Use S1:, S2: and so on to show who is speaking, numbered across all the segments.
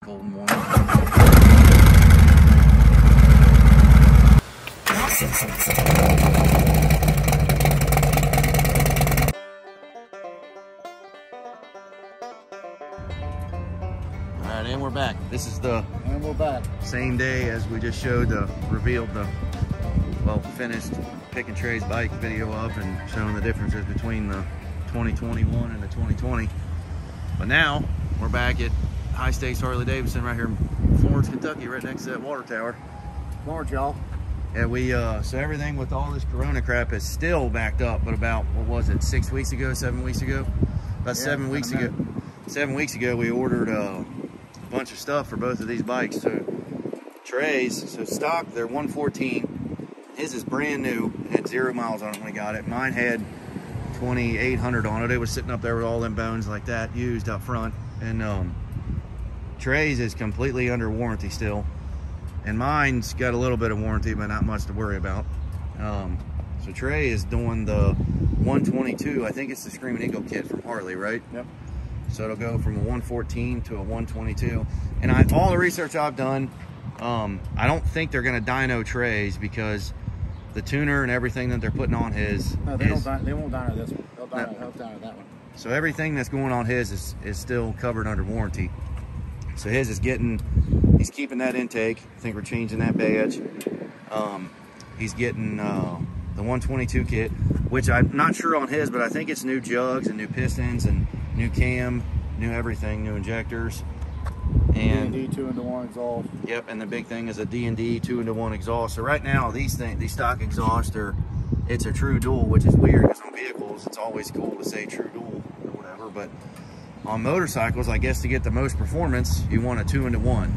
S1: cold morning. Alright, and we're back. This is the same day as we just showed revealed the finished Pick and Trey's bike video up and showing the differences between the 2021 and the 2020. But now we're back at High Stakes Harley Davidson right here in Florence, Kentucky, right next to that water tower.
S2: Florence, y'all.
S1: And we so everything with all this corona crap is still backed up, but about, what was it, 6 weeks ago, 7 weeks ago? About 7 weeks ago. 7 weeks ago we ordered a bunch of stuff for both of these bikes. So Trey's, so stock, they're 114. His is brand new, had 0 miles on it when we got it. Mine had 2,800 on it. It was sitting up there with all them bones like that used up front. And Trey's is completely under warranty still. And mine's got a little bit of warranty, but not much to worry about. So Trey is doing the 122. I think it's the Screaming Eagle kit from Harley, right?
S2: Yep.
S1: So it'll go from a 114 to a 122. And all the research I've done, I don't think they're going to dyno Trey's because the tuner and everything that they're putting on his.
S2: No, they won't dyno this one. They'll dyno that one.
S1: So everything that's going on his is still covered under warranty. So his is he's keeping that intake. I think we're changing that badge. He's getting the 122 kit, which I'm not sure on his, but I think it's new jugs and new pistons and new cam, new everything, new injectors. And
S2: D&D 2-in-1 exhaust.
S1: Yep, and the big thing is a D&D 2-in-1 exhaust. So right now, these stock exhausts it's a true dual, which is weird because on vehicles, it's always cool to say true dual or whatever, but on motorcycles, I guess to get the most performance, you want a 2-in-1.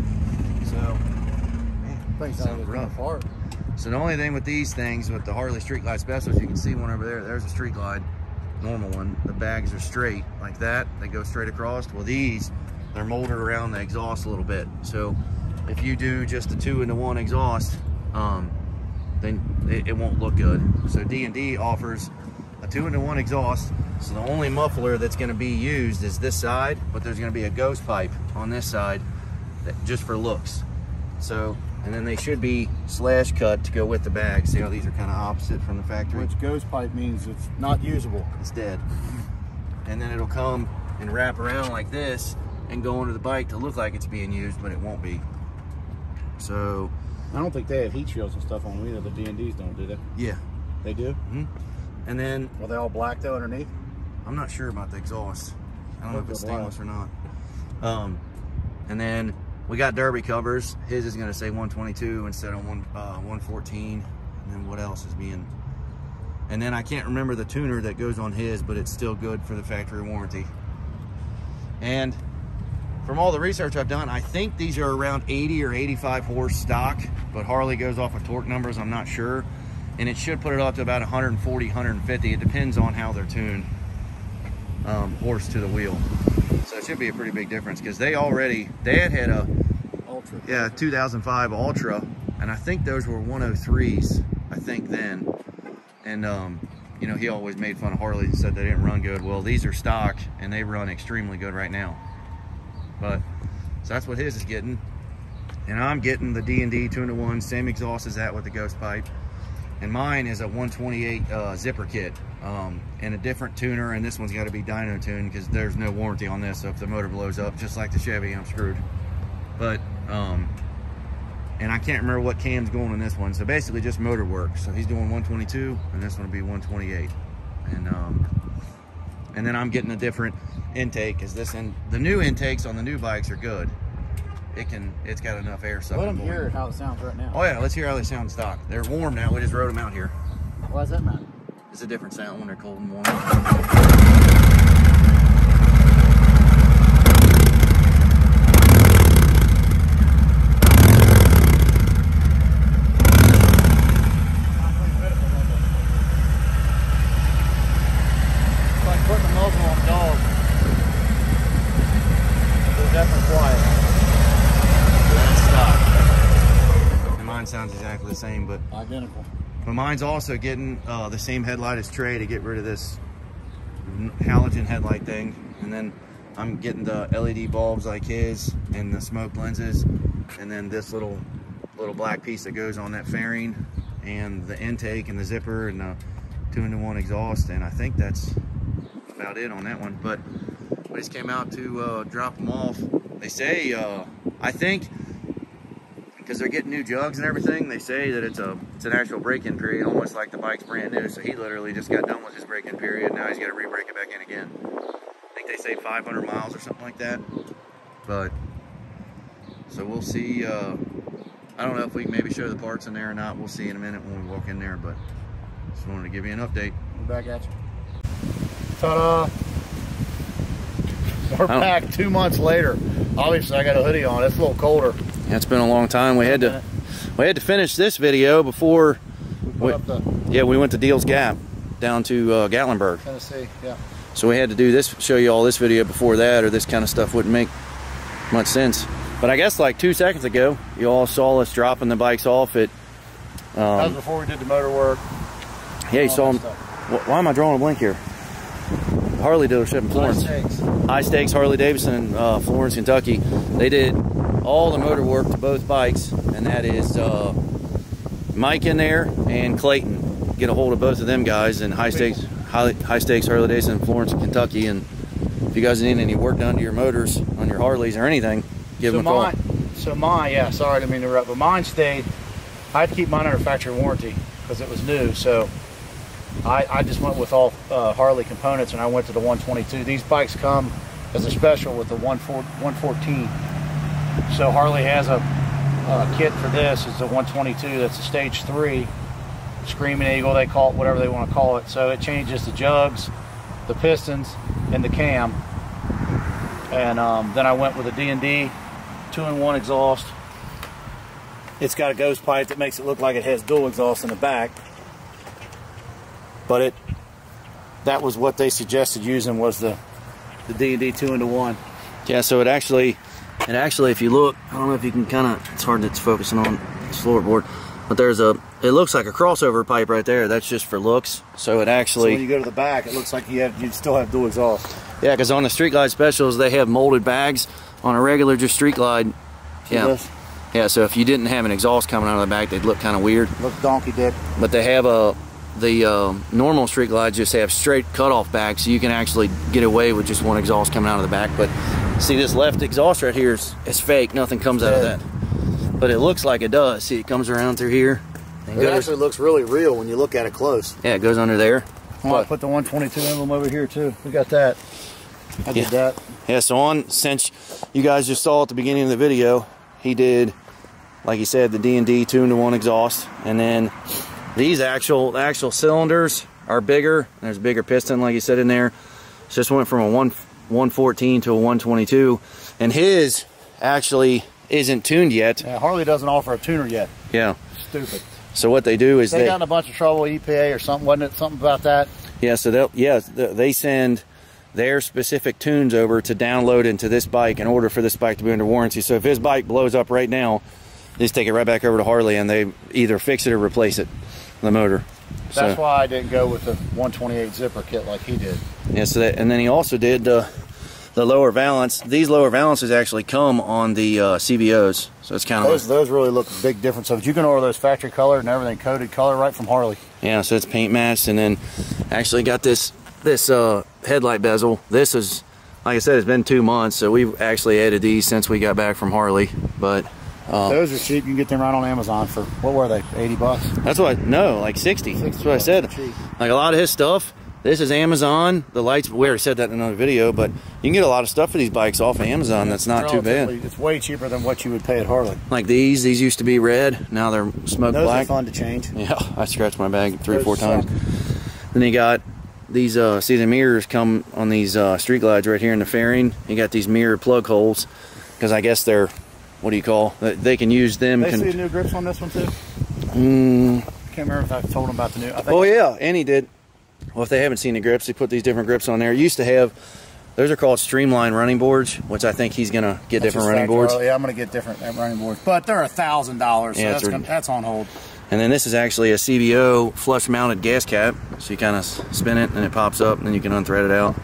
S1: So, man, sounds rough. Apart. So the only thing with these things, with the Harley Street Glide Specials, you can see one over there. There's a Street Glide, normal one. The bags are straight like that. They go straight across. Well, these, they're molded around the exhaust a little bit. So if you do just a 2-in-1 exhaust, then it won't look good. So D&D offers a 2-in-1 exhaust. So the only muffler that's going to be used is this side, but there's going to be a ghost pipe on this side just for looks. So, and then they should be slash cut to go with the bag. See how these are kind of opposite from the factory?
S2: Which ghost pipe means it's not usable.
S1: It's dead. And then it'll come and wrap around like this and go under the bike to look like it's being used, but it won't be. So
S2: I don't think they have heat shields and stuff on them either. The D&Ds don't, do they?
S1: Yeah.
S2: They do?
S1: Mm-hmm. And then,
S2: are they all black though underneath?
S1: I'm not sure about the exhaust. I don't know if it's stainless or not. And then we got derby covers. His is going to say 122 instead of 114. And then what else is being? And then I can't remember the tuner that goes on his, but it's still good for the factory warranty. And from all the research I've done, I think these are around 80 or 85 horse stock, but Harley goes off of torque numbers, I'm not sure. And it should put it up to about 140, 150. It depends on how they're tuned, horse to the wheel. So it should be a pretty big difference because Dad had a
S2: Ultra.
S1: Yeah, 2005 Ultra, and I think those were 103s, I think then. And you know, he always made fun of Harley and said they didn't run good. Well, these are stock and they run extremely good right now. But so that's what his is getting. And I'm getting the D&D 2-in-1, same exhaust as that with the ghost pipe. And mine is a 128 zipper kit and a different tuner, and this one's got to be dyno tuned because there's no warranty on this, so if the motor blows up, just like the Chevy, I'm screwed. But and I can't remember what cam's going in this one, so basically just motor work. So he's doing 122 and this one will be 128. And then I'm getting a different intake because the new intakes on the new bikes are good. It's got enough air sucking.
S2: Let them hear how it sounds right now.
S1: Oh yeah, let's hear how they sound stock. They're warm now. We just rode them out here.
S2: Why does that matter?
S1: It's a different sound when they're cold and warm.
S2: It's like putting a muzzle on a dog. They're definitely quiet.
S1: Mine sounds exactly the same, but
S2: identical.
S1: But mine's also getting the same headlight as Trey to get rid of this halogen headlight thing, and then I'm getting the LED bulbs like his and the smoke lenses, and then this little black piece that goes on that fairing, and the intake and the zipper and the 2-in-1 exhaust, and I think that's about it on that one. But we just came out to drop them off. They say, I think, because they're getting new jugs and everything, they say that it's an actual break-in period, almost like the bike's brand new. So he literally just got done with his break-in period. Now he's got to re-break it back in again. I think they say 500 miles or something like that. But so we'll see. I don't know if we can maybe show the parts in there or not. We'll see in a minute when we walk in there. But just wanted to give you an update.
S2: Back at you. Ta-da! We're back 2 months later. Obviously, I got a hoodie on. It's a little colder.
S1: Yeah, it's been a long time. We had to finish this video before we went to Deals Gap down to Gatlinburg,
S2: Tennessee. Yeah.
S1: So we had to do this, show you all this video before that, or this kind of stuff wouldn't make much sense. But I guess like 2 seconds ago, you all saw us dropping the bikes off at.
S2: That was before we did the motor work.
S1: Yeah, you saw them. Why am I drawing a blank here? Harley dealership in Florence. High Stakes Harley Davidson in Florence, Kentucky. They did all the motor work to both bikes, and that is Mike in there and Clayton. Get a hold of both of them guys in High Stakes Harley Davidson in Florence, Kentucky. And if you guys need any work done to your motors on your Harleys or anything, give them a call.
S2: Yeah, sorry, I didn't mean to interrupt, but mine stayed. I had to keep mine under factory warranty because it was new, so I just went with all Harley components, and I went to the 122. These bikes come as a special with the 114. So Harley has a kit for this. It's a 122. That's a stage 3 Screaming Eagle. They call it whatever they want to call it. So it changes the jugs, the pistons, and the cam. And then I went with a D&D 2-in-1 exhaust. It's got a ghost pipe that makes it look like it has dual exhaust in the back. But that was what they suggested using, was the D&D 2-in-1.
S1: Yeah, so it actually, if you look, I don't know if you can it's hard to focusing on the floorboard, but it looks like a crossover pipe right there. That's just for looks. So it actually,
S2: so when you go to the back, it looks like you'd still have dual exhaust.
S1: Yeah, because on the Street Glide specials, they have molded bags. On a regular just Street Glide, yeah, so if you didn't have an exhaust coming out of the back, they'd look kind of weird.
S2: Look donkey dick.
S1: But they have the normal Street Glides just have straight cutoff bags, so you can actually get away with just one exhaust coming out of the back. But see, this left exhaust right here is fake. Nothing comes out of that. But it looks like it does. See, it comes around through here.
S2: It actually looks really real when you look at it close.
S1: Yeah, it goes under there.
S2: I put the 122 emblem over here too. We got that. I did that.
S1: Yeah, so since you guys just saw at the beginning of the video, he did, like he said, the D&D 2-in-1 exhaust. And then these actual cylinders are bigger. There's a bigger piston, like you said, in there. So just went from a 114 to a 122. And his actually isn't tuned yet.
S2: Yeah, Harley doesn't offer a tuner yet.
S1: Yeah.
S2: Stupid.
S1: So what they do is
S2: they got in a bunch of trouble, EPA or something, wasn't it? Something about that?
S1: Yeah, so they send their specific tunes over to download into this bike in order for this bike to be under warranty. So if his bike blows up right now, they just take it right back over to Harley and they either fix it or replace it, the motor.
S2: That's why I didn't go with the 128 zipper kit like he did.
S1: Yeah, so and then he also did the lower valance. These lower valances actually come on the CBOs, so it's kind of
S2: those really look a big difference. So you can order those factory colored and everything coated color right from Harley.
S1: Yeah, so it's paint matched, and then actually got this headlight bezel. This is, like I said, it's been 2 months, so we've actually added these since we got back from Harley. But
S2: those are cheap. You can get them right on Amazon for, what were they, 80 bucks?
S1: That's what like 60. That's what I said. Like a lot of his stuff, this is Amazon. The lights, we already said that in another video, but you can get a lot of stuff for these bikes off of Amazon. That's not too bad.
S2: It's way cheaper than what you would pay at Harley.
S1: Like these used to be red, now they're smoke black.
S2: Those are fun to change.
S1: Yeah, I scratched my bag 3 or 4 times. Then you got these, see the mirrors come on these Street Glides right here in the fairing. You got these mirror plug holes, because I guess they're, what do you call, they can use them.
S2: They see the new grips on this one too? I can't remember if I told them about the new.
S1: Oh yeah, and he did. Well, if they haven't seen the grips, they put these different grips on there. It used to have, those are called Streamline running boards, which I think he's gonna get different running boards.
S2: Yeah, I'm gonna get different running boards, but they're $1,000, so yeah, that's on hold.
S1: And then this is actually a CBO flush mounted gas cap, so you kind of spin it and it pops up and then you can unthread it out.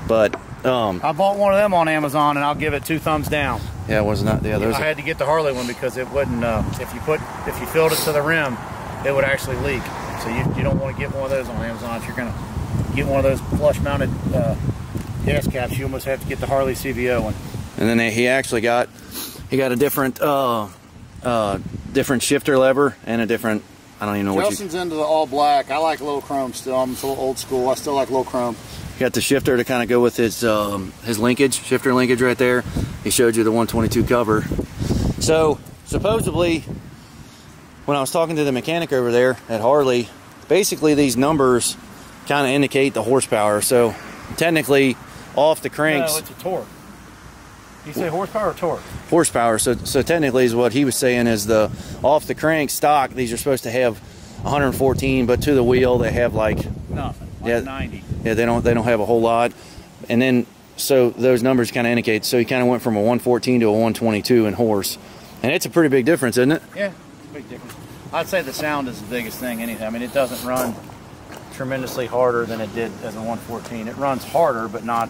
S1: But
S2: I bought one of them on Amazon, and I'll give it 2 thumbs down.
S1: Yeah, it was not. Yeah, those.
S2: I had to get the Harley one because it wouldn't. If you filled it to the rim, it would actually leak. So you don't want to get one of those on Amazon. If you're gonna get one of those flush-mounted gas caps, you almost have to get the Harley CVO one.
S1: And then he actually got a different different shifter lever and a different. I don't even know what.
S2: Justin's into the all black. I like a little chrome still. I'm a little old school. I still like a little chrome.
S1: Got the shifter to kind of go with his linkage, shifter linkage right there. He showed you the 122 cover. So supposedly, when I was talking to the mechanic over there at Harley, basically these numbers kind of indicate the horsepower. So technically, off the cranks.
S2: No, it's a torque. You say horsepower or torque?
S1: Horsepower. So technically, is what he was saying is the off the crank stock. These are supposed to have 114, but to the wheel they have like
S2: nothing. Like
S1: yeah,
S2: 90.
S1: Yeah, they don't have a whole lot. And then so those numbers kind of indicate. So he kind of went from a 114 to a 122 in horse, and it's a pretty big difference, isn't it?
S2: Yeah, it's a big difference. I'd say the sound is the biggest thing. Anything. I mean, it doesn't run tremendously harder than it did as a 114. It runs harder, but not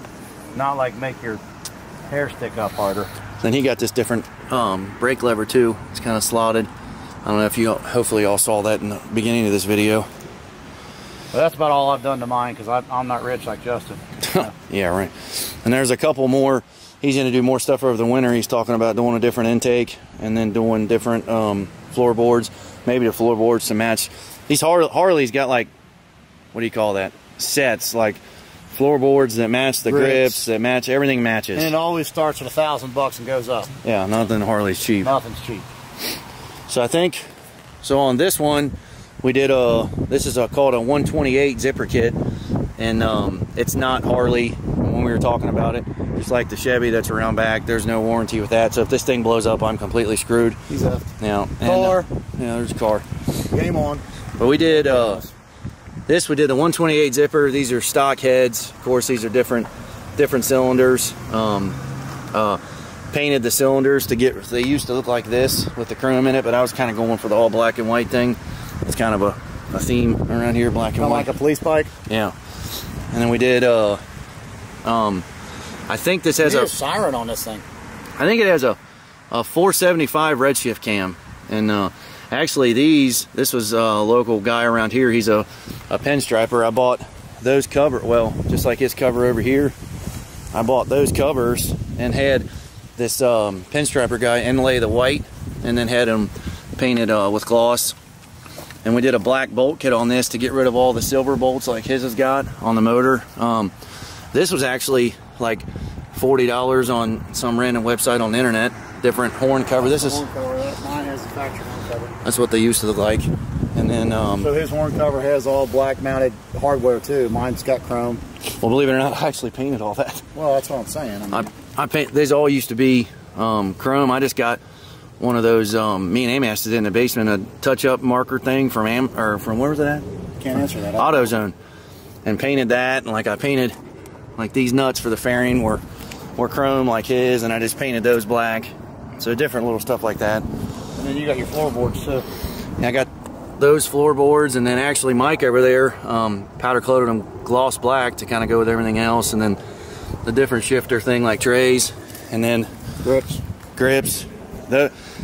S2: like make your hair stick up harder.
S1: Then he got this different brake lever too. It's kind of slotted. I don't know if you, hopefully y'all saw that in the beginning of this video.
S2: Well, that's about all I've done to mine because I'm not rich like Justin.
S1: Yeah, right. And there's a couple more. He's going to do more stuff over the winter. He's talking about doing a different intake and then doing different floorboards. Maybe the floorboards to match. These Harley's got like, what do you call that? Sets, like floorboards that match the grips, that match, everything matches.
S2: And it always starts with $1,000 and goes up.
S1: Yeah, nothing Harley's cheap.
S2: Nothing's cheap.
S1: So I think, so on this one, we did this is called a 128 zipper kit, and it's not Harley when we were talking about it. Just like the Chevy that's around back, there's no warranty with that. So if this thing blows up, I'm completely screwed.
S2: He's up.
S1: Now,
S2: Car.
S1: Yeah, there's a car.
S2: Game on.
S1: But we did we did the 128 zipper. These are stock heads. Of course, these are different cylinders. Painted the cylinders to get, they used to look like this with the chrome in it, but I was kind of going for the all black and white thing. It's kind of a theme around here, black and white.
S2: Like a police bike?
S1: Yeah. And then we did, I think this has a
S2: siren on this thing.
S1: I think it has a 475 redshift cam. And actually this was a local guy around here. He's a pinstriper. I bought those cover, well, just like his cover over here. I bought those covers and had this pinstriper guy inlay the white and then had them painted with gloss. And we did a black bolt kit on this to get rid of all the silver bolts like his has got on the motor. This was actually like $40 on some random website on the internet. Different horn cover. This is
S2: horn cover. Mine has the factory horn cover.
S1: That's what they used to look like. And then
S2: so his horn cover has all black mounted hardware too. Mine's got chrome.
S1: Well, believe it or not, I actually painted all that.
S2: Well, that's what I'm saying.
S1: I paint. These all used to be chrome. I just got one of those. Me and Amy asked it in the basement, a touch-up marker thing from where was it at?
S2: Can't answer that.
S1: AutoZone, and painted that. And like I painted like these nuts for the fairing were chrome like his, and I just painted those black. So different little stuff like that.
S2: And then you got your floorboards too.
S1: Yeah, I got those floorboards, and then actually Mike over there powder coated them gloss black to kind of go with everything else, and then the different shifter thing like trays, and then grips.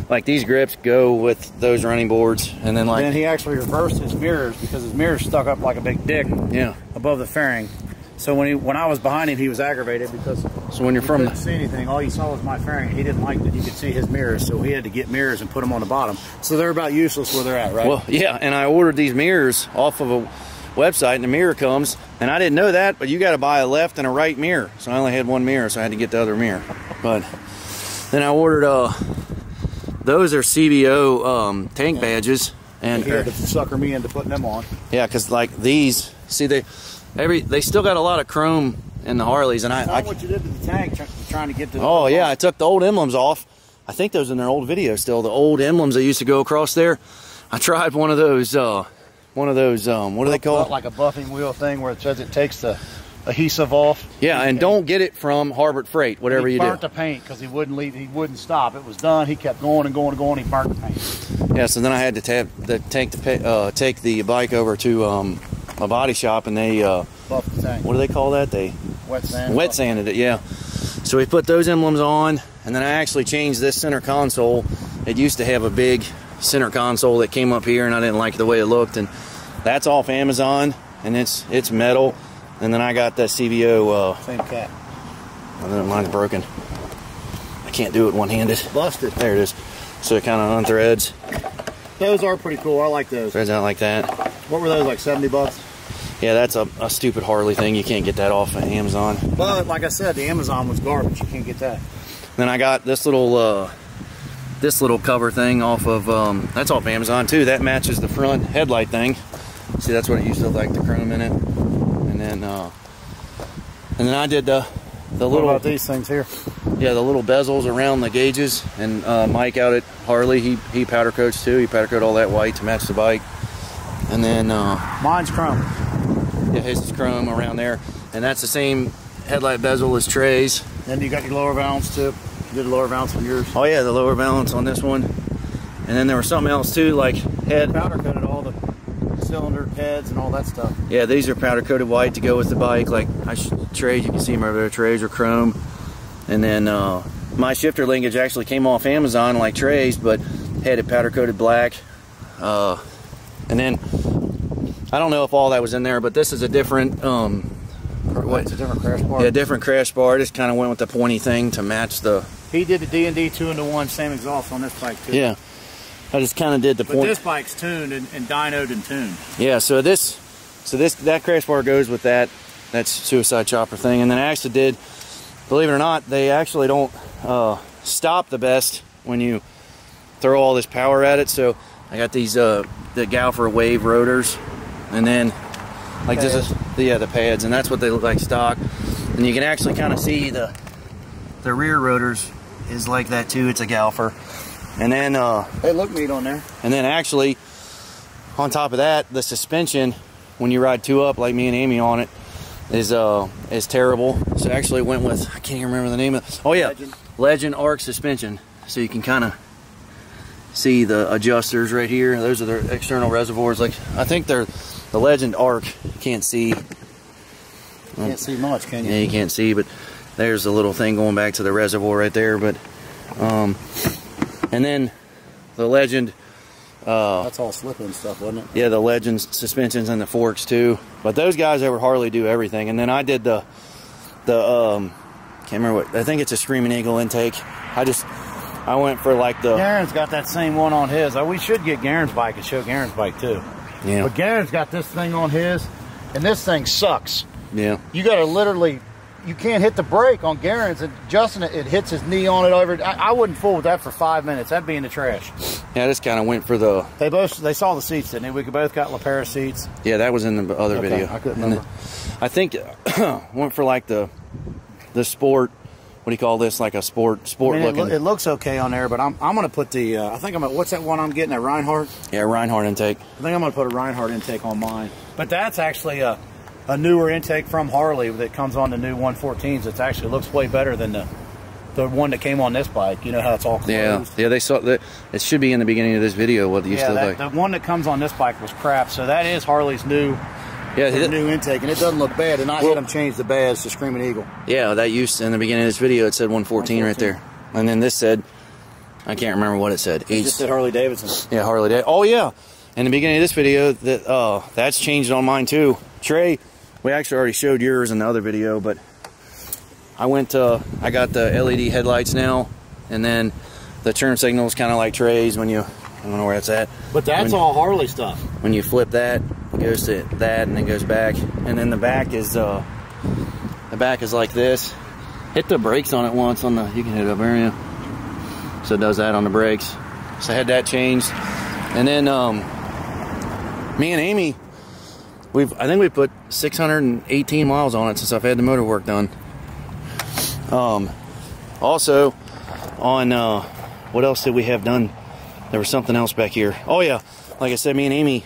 S1: Like these grips go with those running boards, and then like.
S2: And he actually reversed his mirrors because his mirrors stuck up like a big dick.
S1: Yeah.
S2: Above the fairing. So when I was behind him, he was aggravated because
S1: so when you're from
S2: couldn't see anything, all you saw was my fairing. He didn't like that you could see his mirrors, so he had to get mirrors and put them on the bottom. So they're about useless where they're at, right?
S1: Well, yeah, and I ordered these mirrors off of a website, and the mirror comes, and I didn't know that, but you got to buy a left and a right mirror. So I only had one mirror, so I had to get the other mirror. But then I ordered those are CVO tank badges, and
S2: he had to sucker me into putting them on.
S1: Yeah, because like these, see they still got a lot of chrome in the Harleys, and I
S2: what you did to the tank trying to get to.
S1: Oh yeah, I took the old emblems off. I think those in their old video still. The old emblems that used to go across there. I tried one of those. What do they call it?
S2: Like a buffing wheel thing where it says it takes the adhesive off.
S1: Yeah, and don't get it from Harbor Freight. Whatever you do.
S2: He burnt the paint because he wouldn't leave. He wouldn't stop. It was done. He kept going and going and going. He burnt the paint.
S1: Yeah, so then I had to take the bike over to a body shop, and they
S2: buff the tank.
S1: What do they call that?
S2: Wet
S1: sanded it, yeah. So we put those emblems on, and then I actually changed this center console. It used to have a big center console that came up here, and I didn't like the way it looked, and that's off Amazon, and it's metal. And then I got that CVO.
S2: Same cat.
S1: Mine's broken. I can't do it one-handed.
S2: Busted.
S1: There it is. So it kind of unthreads.
S2: Those are pretty cool. I like those.
S1: Threads out like that.
S2: What were those, like 70 bucks?
S1: Yeah, that's a stupid Harley thing. You can't get that off of Amazon.
S2: But like I said, the Amazon was garbage. You can't get that.
S1: Then I got this little cover thing off of that's off Amazon too. That matches the front headlight thing. See, that's what it used to look like, the chrome in it. And then I did the little.
S2: What about these things here?
S1: Yeah, the little bezels around the gauges. And Mike out at Harley, he powder coats too. He powder coated all that white to match the bike. And then
S2: mine's chrome.
S1: Yeah, his is chrome around there, and that's the same headlight bezel as Trey's.
S2: Then you got your lower valance too. You did a lower valance on yours.
S1: Oh yeah, the lower valance on this one. And then there was something else too, like head.
S2: Powder coated all the cylinder heads and all that stuff.
S1: Yeah, these are powder coated white to go with the bike. Like Trey's, you can see them over there. Trey's are chrome. And then my shifter linkage actually came off Amazon like Trey's, but had it powder coated black. And then I don't know if all that was in there, but this is a different
S2: it's a different crash bar.
S1: Yeah, different crash bar. Just kind of went with the pointy thing to match the.
S2: He did the D&D 2-in-1, same exhaust on this bike too.
S1: Yeah, I just kind of did the point.
S2: But this bike's tuned and dynoed and tuned.
S1: Yeah, so that crash bar goes with that. That's suicide chopper thing, and then I actually did. Believe it or not, they actually don't stop the best when you throw all this power at it. So I got these the Galfer Wave rotors. And then, like pads. This is the pads, and that's what they look like stock. And you can actually kind of see the rear rotors is like that too. It's a Galfer. And then
S2: they look neat on there.
S1: And then actually, on top of that, the suspension when you ride two up like me and Amy on it is terrible. So I actually went with, I can't even remember the name of it. Oh yeah, Legend Arc suspension. So you can kind of see the adjusters right here. Those are the external reservoirs. Like I think they're the Legend Arc. You can't see.
S2: Can't see much, can you?
S1: Yeah, you can't see, but there's a little thing going back to the reservoir right there. But and then the Legend.
S2: That's all slip-in stuff, wasn't it?
S1: Yeah, the Legend suspensions and the forks too. But those guys over Harley do everything. And then I did the can't remember what, I think it's a Screaming Eagle intake. I went for like the.
S2: Garen's got that same one on his. We should get Garen's bike and show Garen's bike too.
S1: Yeah.
S2: But Garen's got this thing on his, and this thing sucks.
S1: Yeah.
S2: You got to literally, you can't hit the brake on Garen's, and Justin, it hits his knee on it over. I wouldn't fool with that for 5 minutes. That'd be in the trash.
S1: Yeah, I just kind of went for the.
S2: They saw the seats, didn't they? We both got LaPera seats.
S1: Yeah, that was in the other video.
S2: I couldn't remember.
S1: I think went for like the sport. What do you call this? Like a sport looking.
S2: It looks okay on there, but I'm gonna put the. I think I'm gonna. What's that one I'm getting? A Reinhardt.
S1: Yeah, Reinhardt intake.
S2: I think I'm gonna put a Reinhardt intake on mine. But that's actually a newer intake from Harley that comes on the new 114s. It actually looks way better than the one that came on this bike. You know how it's all closed.
S1: Yeah. They saw that. It should be in the beginning of this video what it used to look like.
S2: The one that comes on this bike was crap. So that is Harley's new. Yeah, the new intake, and it doesn't look bad. And I had them change the badge to Screaming Eagle.
S1: Yeah, that used in the beginning of this video. It said 114 right there, and then this said, I can't remember what it said.
S2: It just said Harley Davidson.
S1: Yeah, Harley Davidson. Oh yeah, in the beginning of this video, that's changed on mine too. Trey, we actually already showed yours in the other video, but I got the LED headlights now, and then the turn signal is kind of like Trey's when you. I don't know where that's at.
S2: But that's all Harley stuff.
S1: When you flip that, it goes to that and then goes back. And then the back is like this. Hit the brakes on it once on the, you can hit it up there, yeah. So it does that on the brakes. So I had that changed. And then me and Amy, I think we put 618 miles on it since I've had the motor work done. Also on what else did we have done? There was something else back here. Oh yeah, like I said, me and Amy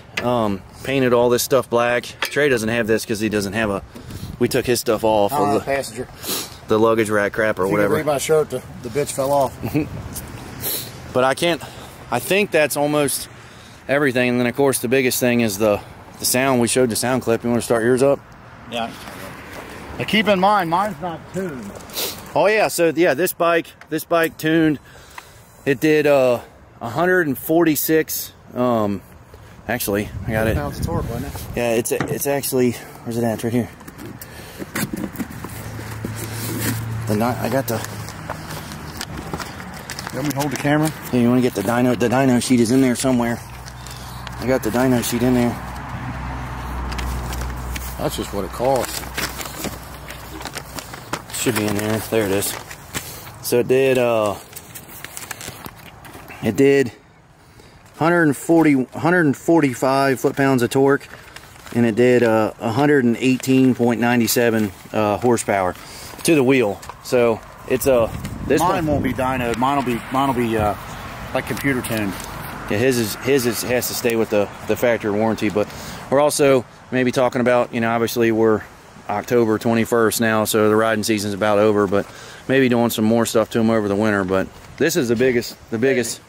S1: painted all this stuff black. Trey doesn't have this because he doesn't have we took his stuff off of the
S2: passenger,
S1: the luggage rack crap or whatever.
S2: Read my shirt, the bitch fell off.
S1: But I think that's almost everything. And then of course the biggest thing is the sound. We showed the sound clip. You want to start yours up?
S2: Yeah. Now keep in mind, mine's not tuned.
S1: Oh yeah, so yeah, this bike tuned. It did 146. Actually, I got it.
S2: Pounds of torque, wasn't it?
S1: Yeah, it's actually, where's it at? Right here. I got the.
S2: You want me to hold the camera?
S1: Yeah, you want to get the dyno? The dyno sheet is in there somewhere. I got the dyno sheet in there.
S2: That's just what it costs.
S1: Should be in there. There it is. So it did 145 foot-pounds of torque, and it did 118.97 horsepower to the wheel. So it's this
S2: mine won't be dynoed. Mine will be like computer tuned.
S1: Yeah, his has to stay with the factory warranty. But we're also maybe talking about, you know, obviously we're October 21st now, so the riding season's about over, but maybe doing some more stuff to him over the winter. But this is the biggest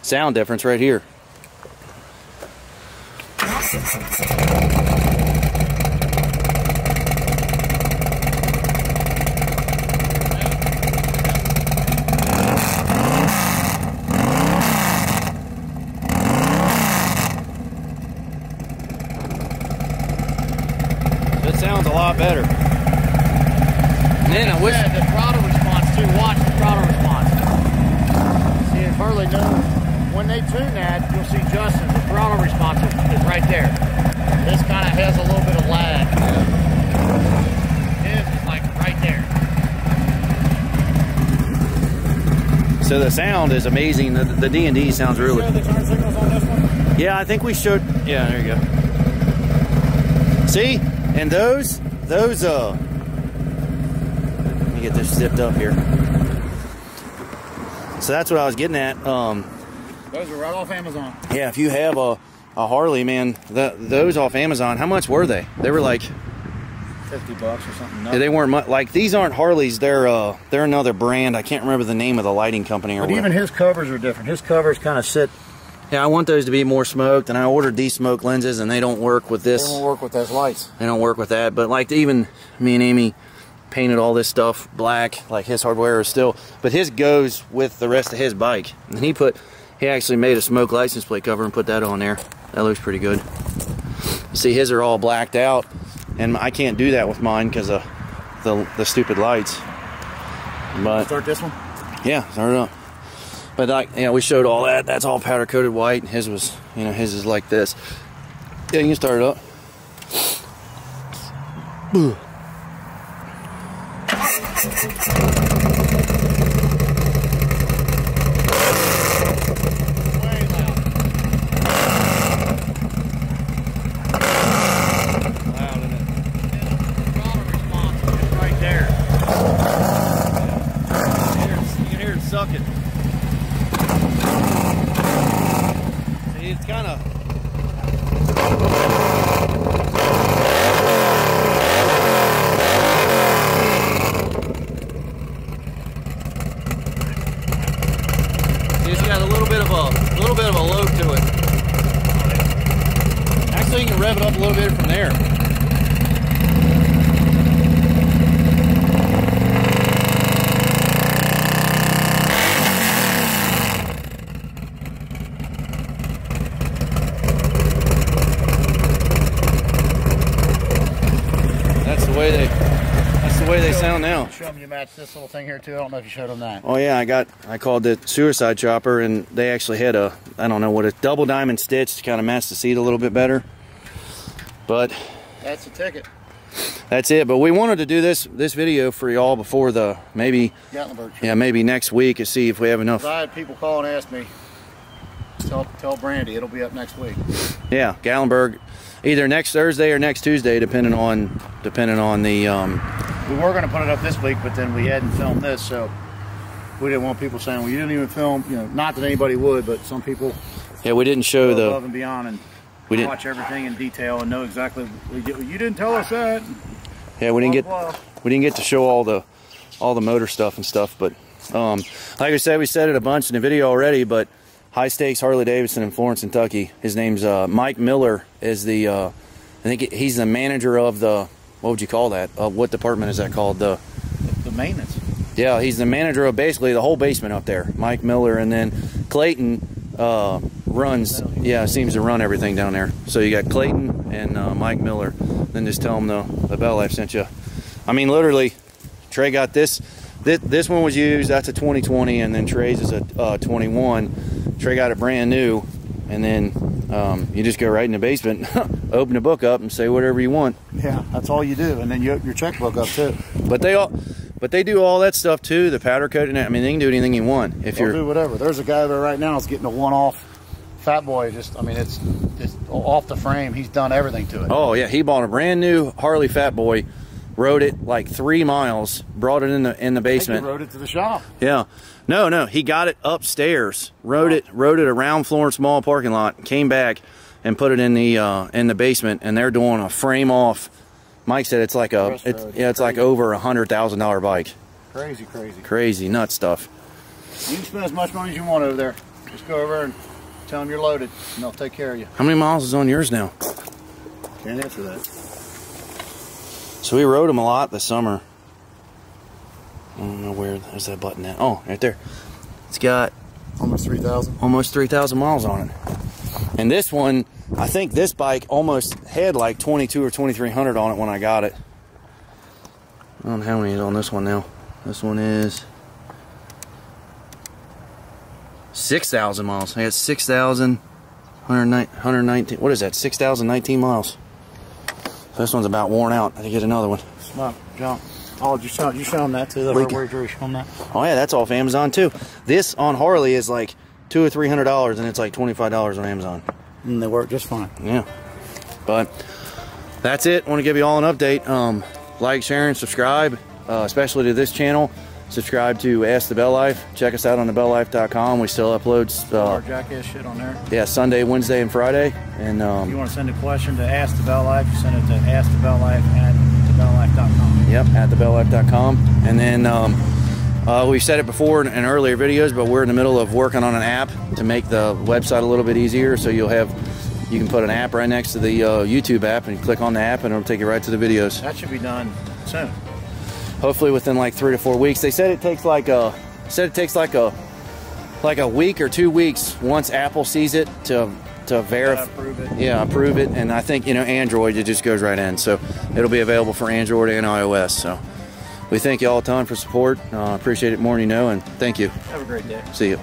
S1: sound difference right here. It sounds a lot better. And then I wish
S2: the throttle response too. Watch the throttle response. See, if Harley knows when they tune that, you'll see Justin. The throttle response is right there. This kind of has a little bit of lag. His is like right there.
S1: so. The sound is amazing. The D&D sounds really.
S2: Show the turn signals on this one?
S1: Yeah, I think we showed. Yeah, there you go. See, and those. Let me get this zipped up here. So that's what I was getting at.
S2: Those are right off Amazon.
S1: Yeah, if you have a Harley, man, those off Amazon, how much were they? They were like
S2: $50 or something.
S1: Yeah, they weren't much. Like, these aren't Harleys. They're another brand. I can't remember the name of the lighting company or
S2: But
S1: whatever.
S2: even his covers are different. His covers kind of sit.
S1: Yeah, I want those to be more smoked, and I ordered these smoke lenses, and they don't work with this.
S2: They won't work with those lights.
S1: They don't work with that. But like, even me and Amy painted all this stuff black. Like, his hardware is still, but his goes with the rest of his bike. And he actually made a smoke license plate cover and put that on there. That looks pretty good. See, his are all blacked out, and I can't do that with mine because of the stupid lights. But
S2: start this one.
S1: Yeah, start it up. But like, you know, we showed all that. That's all powder coated white. His was, you know, his is like this. Yeah, you can start it up. Sucking. See, it's kind of. See, it's got a little bit of a load to it. Actually, you can rev it up a little bit from there. That's the way they sound now.
S2: Show them you match this little thing here too. I don't know if you showed them that.
S1: Oh yeah, I called it Suicide Chopper, and they actually had a, I don't know what, a double diamond stitch to kind of match the seat a little bit better. But
S2: that's the ticket.
S1: That's it. But we wanted to do this video for y'all before the maybe next week to see if we have enough.
S2: I had people call and ask me. Tell Brandy it'll be up next week.
S1: Yeah, Gallenberg, either next Thursday or next Tuesday, depending on the.
S2: We were going to put it up this week, but then we hadn't filmed this, so we didn't want people saying, "Well, you didn't even film." You know, not that anybody would, but some people.
S1: Yeah, we didn't show the
S2: above and beyond, and we didn't watch everything in detail and know exactly. You didn't tell us that.
S1: Yeah, we didn't get to show all the motor stuff and stuff, but like I said, we said it a bunch in the video already, but. High Stakes Harley Davidson in Florence, Kentucky. His name's Mike Miller. Is the I think he's the manager of the what would you call that? What department is that called?
S2: The maintenance.
S1: Yeah, he's the manager of basically the whole basement up there. Mike Miller, and then Clayton runs. Yeah, seems to run everything down there. So you got Clayton and Mike Miller. Then just tell them the BellLife sent you. I mean, literally, Trey got this. This one was used. That's a 2020, and then Trey's is a 21. Trey got it brand new, and then you just go right in the basement, open the book up, and say whatever you want.
S2: Yeah, that's all you do, and then you open your checkbook up too.
S1: But they do all that stuff too. The powder coating. I mean, they can do anything you want. If you're
S2: do whatever. There's a guy there right now that's getting a one-off Fat Boy. I mean, it's off the frame. He's done everything to it.
S1: Oh yeah, he bought a brand new Harley Fat Boy. Rode it like 3 miles, brought it in the basement.
S2: He rode it to the shop.
S1: Yeah, no, he got it upstairs. Rode it around Florence Mall parking lot. Came back and put it in the basement. And they're doing a frame off. Mike said it's like it's like over $100,000 bike. Crazy nut stuff.
S2: You can spend as much money as you want over there. Just go over and tell them you're loaded, and they'll take care of you.
S1: How many miles is on yours now?
S2: Can't answer that.
S1: So we rode them a lot this summer. I don't know where, there's that button at. Oh, right there. It's got
S2: almost 3,000.
S1: Almost 3,000 miles on it. And this one, I think this bike almost had like 22 or 2,300 on it when I got it. I don't know how many is on this one now. This one is 6,000 miles. I got 6,119. What is that? 6,019 miles. This one's about worn out. I had to get another one.
S2: Smart, John. Oh, you show them that too? Where you show them that?
S1: Oh yeah, that's off Amazon too. This on Harley is like $200 or $300, and it's like $25 on Amazon.
S2: And they work just fine.
S1: Yeah. But that's it. I want to give you all an update. Like, share, and subscribe, especially to this channel. Subscribe to Ask the BellLife. Check us out on thebelllife.com. We still upload
S2: our jackass shit on there.
S1: Yeah, Sunday, Wednesday, and Friday. And
S2: if you want to send a question to Ask the BellLife, you send it to askthebelllife@thebelllife.com.
S1: Yep, at thebelllife.com. And then we've said it before in earlier videos, but we're in the middle of working on an app to make the website a little bit easier. So you can put an app right next to the YouTube app, and you click on the app, and it'll take you right to the videos.
S2: That should be done soon.
S1: Hopefully within like 3 to 4 weeks. They said it takes like a week or 2 weeks once Apple sees it to verify.
S2: Approve it.
S1: Yeah, approve it. And I think, Android, it just goes right in. So it'll be available for Android and iOS. So we thank you all a ton for support. Appreciate it more than you know, and thank you.
S2: Have a great day.
S1: See you.